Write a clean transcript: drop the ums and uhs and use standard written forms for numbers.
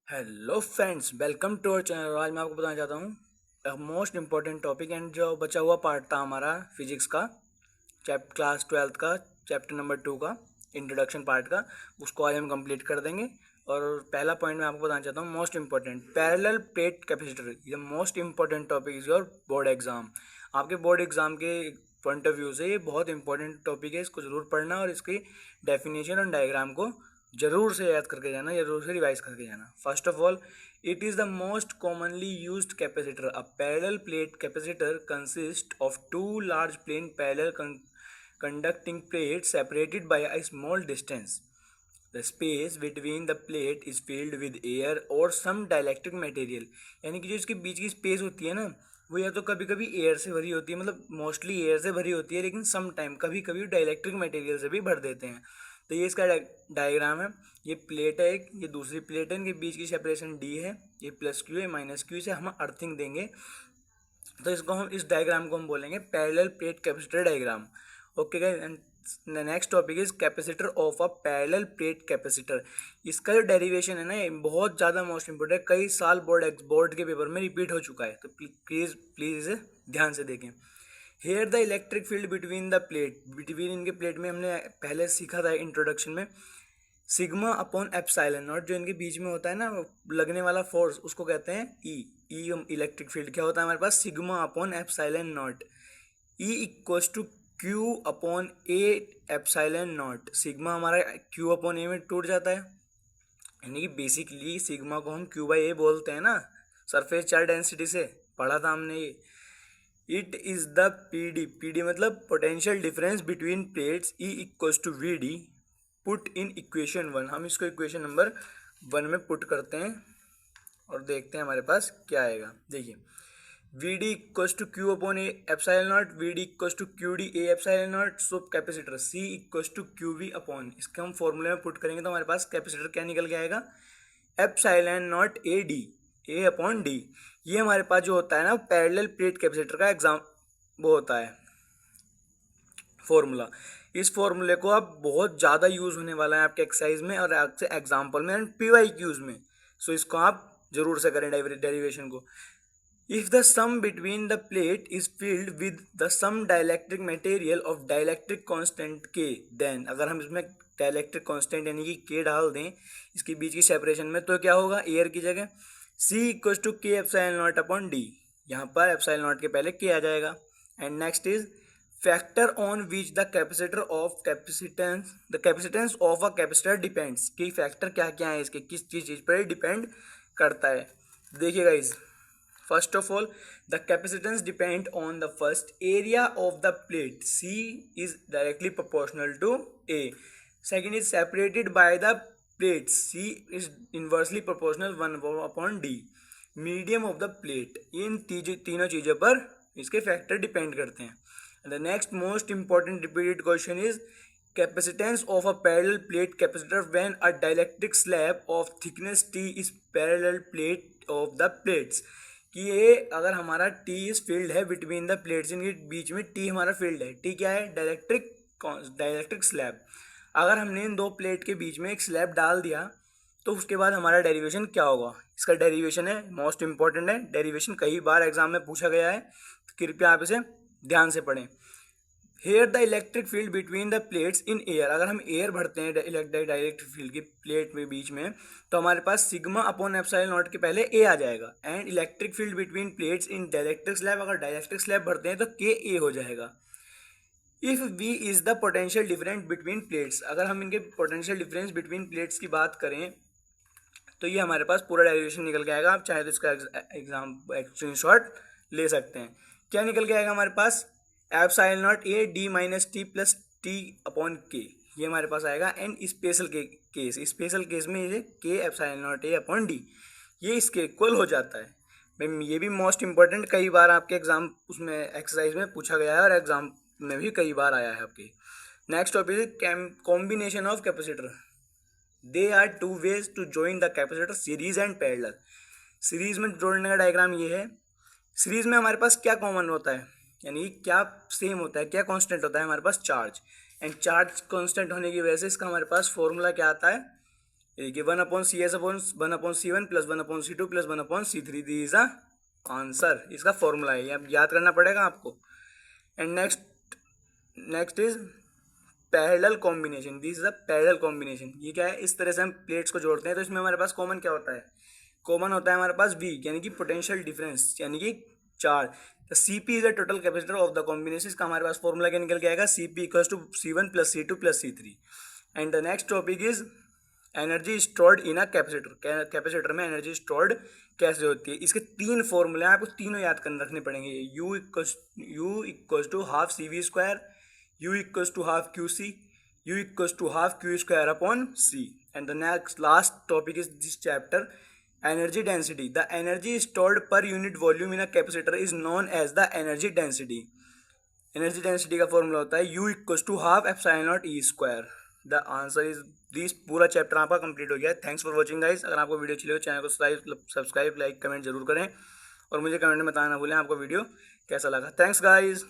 Hello friends, welcome to our channel. आज मैं आपको बताना चाहता हूँ मोस्ट इम्पॉर्टेंट टॉपिक एंड जो बचा हुआ पार्ट था हमारा फिजिक्स का क्लास 12th का चैप्टर नंबर 2 का इंट्रोडक्शन पार्ट का, उसको आज हम कंप्लीट कर देंगे। और पहला पॉइंट मैं आपको बताना चाहता हूँ most important parallel plate capacitor. ये most important topic is your board exam. आपके बोर्ड एग्जाम के पॉइंट ऑफ व्यू से ये बहुत इंपॉर्टेंट टॉपिक है, इसको जरूर पढ़ना और इसकी डेफिनेशन और डायग्राम को जरूर से याद करके जाना, जरूर से रिवाइज करके जाना। First of all, it is the most commonly used capacitor. A parallel plate capacitor consists of two large plane parallel conducting plates separated by a small distance. The space between the plate is filled with air or some dielectric material. यानी कि जो इसके बीच की space होती है ना, वो या तो कभी कभी एयर से भरी होती है, मतलब मोस्टली एयर से भरी होती है, लेकिन सम टाइम कभी कभी डाइलेक्ट्रिक मटेरियल से भी भर देते हैं। तो ये इसका डायग्राम है। ये प्लेट है एक, ये दूसरी प्लेट है, इनके बीच की सेपरेशन डी है, ये प्लस क्यू है, माइनस क्यू से हम अर्थिंग देंगे। तो इसको हम इस डायग्राम को हम बोलेंगे parallel plate capacitor diagram. Okay guys, and next topic is capacitor of a parallel plate capacitor. इसका जो डेरिवेशन है ना, ये बहुत ज़्यादा मोस्ट इंपोर्टेंट है, कई साल बोर्ड के पेपर में रिपीट हो चुका है, तो प्लीज़ प्लीज़ इसे ध्यान से देखें। Here the electric field between the plate, between इनके प्लेट में हमने पहले सीखा था इंट्रोडक्शन में, सिग्मा अपॉन एप्सिलॉन नॉट। जो इनके बीच में होता है ना लगने वाला फोर्स, उसको कहते हैं ई। इलेक्ट्रिक फील्ड क्या होता है हमारे पास, sigma upon epsilon naught. E equals to Q upon A epsilon naught. Sigma हमारा क्यू अपॉन ए में टूट जाता है, यानी कि बेसिकली सिग्मा को हम क्यू बाई ए बोलते हैं ना, सरफेस चार्ज डेंसिटी से पढ़ा था हमने ये। It is the P D मतलब potential difference between plates. E equals to V D put in equation 1। हम इसको इक्वेशन नंबर 1 में पुट करते हैं और देखते हैं हमारे पास क्या आएगा। देखिए, V D equals to Q upon A epsilon naught, V D equals to Q D A epsilon naught. So capacitor C equals to Q V upon, इसके हम फॉर्मूले में पुट करेंगे तो हमारे पास कैपेसिटर क्या निकल के आएगा, epsilon naught A D, A upon D. ये हमारे पास जो होता है ना पैरेलल प्लेट कैपेसिटर का एग्जाम वो होता है फॉर्मूला। इस फॉर्मूले को अब बहुत ज़्यादा यूज़ होने वाला है आपके एक्सरसाइज में और आपसे एग्जाम्पल में एंड PYQs में। सो इसको आप जरूर से करें डेरिवेशन को। If the some between the plate is filled with the some dielectric material of dielectric constant K, then अगर हम इसमें डाइलेक्ट्रिक कांस्टेंट यानी कि के डाल दें इसके बीच की सेपरेशन में, तो क्या होगा, एयर की जगह सी इक्वल्स टू के एप्सिलॉन नॉट अपॉन डी। यहाँ पर एप्सिलॉन नॉट के पहले के आ जाएगा। And next is factor on which the capacitor of capacitance, the capacitance of a capacitor depends. कि फैक्टर क्या क्या है इसके, किस चीज़ पर डिपेंड करता है। देखिएगा इस first of all, the capacitance depend on the first area of the plate, C is directly proportional to A. Second is separated by the plate, C is inversely proportional 1 upon D. Medium of the plate, इन तीनों चीज़ों पर इसके factor depend करते हैं। The next most important repeated question is capacitance of a parallel plate capacitor when a dielectric slab of thickness T is parallel plate of the plates। कि ये अगर हमारा T इस फील्ड है बिटवीन द प्लेट्स, इनके बीच में T हमारा field है। T क्या है, डाइलेक्ट्रिक स्लैब। अगर हमने इन दो प्लेट के बीच में एक स्लैब डाल दिया तो उसके बाद हमारा डेरिवेशन क्या होगा। इसका डेरिवेशन है मोस्ट इंपॉर्टेंट है, डेरिवेशन कई बार एग्जाम में पूछा गया है, तो कृपया आप इसे ध्यान से पढ़ें। Here the electric field between the plates in air. अगर हम एयर भरते हैं डायरेक्ट फील्ड की प्लेट में बीच में, तो हमारे पास सिग्मा अपॉन एप्सिलॉन नॉट के पहले ए आ जाएगा। And electric field between plates in dielectric slab, अगर डाइलेक्ट्रिक स्लैब भरते हैं तो के ए हो जाएगा। If V is the potential difference between plates, अगर हम इनके पोटेंशियल डिफरेंस बिटवीन प्लेट्स की बात करें तो ये हमारे पास पूरा डेरिवेशन निकल के आएगा। आप चाहे तो इसका एग्जाम स्क्रीनशॉट ले सकते हैं। क्या निकल के आएगा हमारे पास, epsilon naught A D minus T plus T upon K, ये हमारे पास आएगा। एंड स्पेशल केस में ये के एप्सिलॉन नॉट ए अपॉन डी, ये इसके इक्वल हो जाता है। मैम ये भी मोस्ट इंपॉर्टेंट, कई बार आपके एग्जाम उसमें एक्सरसाइज में पूछा गया है और एग्जाम में भी कई बार आया है आपके। नेक्स्ट टॉपिक है combination of capacitor. There are two ways to join the capacitor, series and parallel. Series में जोड़ने का डायग्राम ये है। सीरीज में हमारे पास क्या कॉमन होता है, यानी क्या सेम होता है, क्या कांस्टेंट होता है हमारे पास, चार्ज। एंड चार्ज कांस्टेंट होने की वजह से इसका हमारे पास फॉर्मूला क्या आता है, देखिए 1/CS/1/C1 plus 1/C2 plus 1/C3 the is the answer. इसका फॉर्मूला है, ये अब याद करना पड़ेगा आपको। And next is parallel combination. This is a parallel combination. ये क्या है, इस तरह से हम प्लेट्स को जोड़ते हैं तो इसमें हमारे पास कॉमन क्या होता है, कॉमन होता है हमारे पास वी, यानी कि पोटेंशियल डिफरेंस, यानी कि charge. Cp is the total capacitor of the combination. इसका हमारे पास फॉर्मूला क्या निकल के आएगा, Cp equals to C1 plus C2 plus C3। And the next topic is energy stored in a capacitor. Capacitor में एनर्जी स्टोर्ड कैसे होती है, इसके 3 फॉर्मूले हैं, आपको तीनों याद कर रखने पड़ेंगे। U equals to half CV², U equals to half QC, U equals to half Q² upon C। And the next last topic is this chapter energy density. The energy stored per unit volume in a capacitor is known as the energy density. Energy density का formula होता है U equals to half ε0E²। The answer is this. पूरा chapter आपका complete हो गया। Thanks for watching guys. अगर आपको video अच्छी लगे चैनल को सब्सक्राइब लाइक कमेंट जरूर करें और मुझे कमेंट में बताना ना भूलें आपको वीडियो कैसा लगा। Thanks guys.